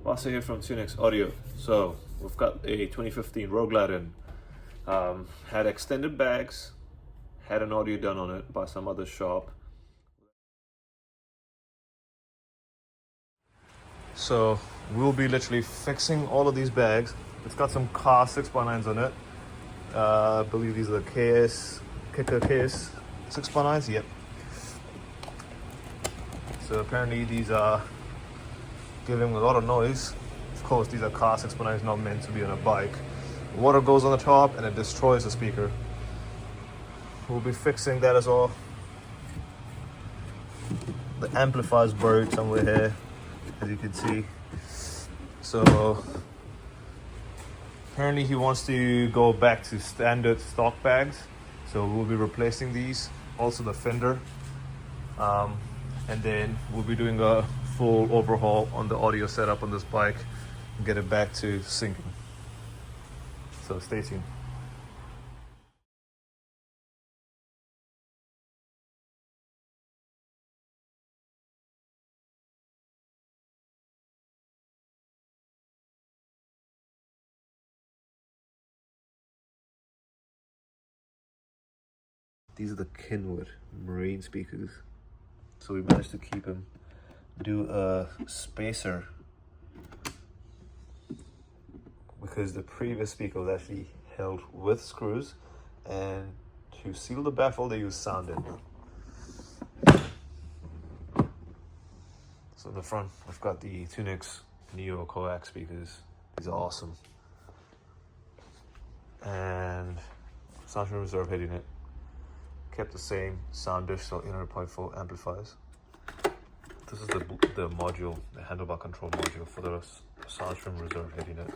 Marcel here from Tunex Audio. So we've got a 2015 Roadglide in. Had extended bags, had an audio done on it by some other shop. So we'll be literally fixing all of these bags. It's got some car 6x9s on it. I believe these are the Kicker KS 6x9s. Yep. So apparently these are giving a lot of noise. Of course, these are car 6x9s, not meant to be on a bike. Water goes on the top and it destroys the speaker. We'll be fixing that as well. The amplifier's buried somewhere here, as you can see. So apparently he wants to go back to standard stock bags. So we'll be replacing these, also the fender. And then we'll be doing a full overhaul on the audio setup on this bike and get it back to syncing. So stay tuned. These are the Kenwood Marine speakers. So we managed to keep him, do a spacer, because the previous speaker was actually held with screws, and to seal the baffle they use sounddeadner. So in the front I've got the Tunex Neo coax speakers. These are awesome. And Soundstream Reserve Handlebar. Kept the same sound dish, so 800.4 amplifiers. This is the module, the handlebar control module for the Soundstream Reserve Handlebar.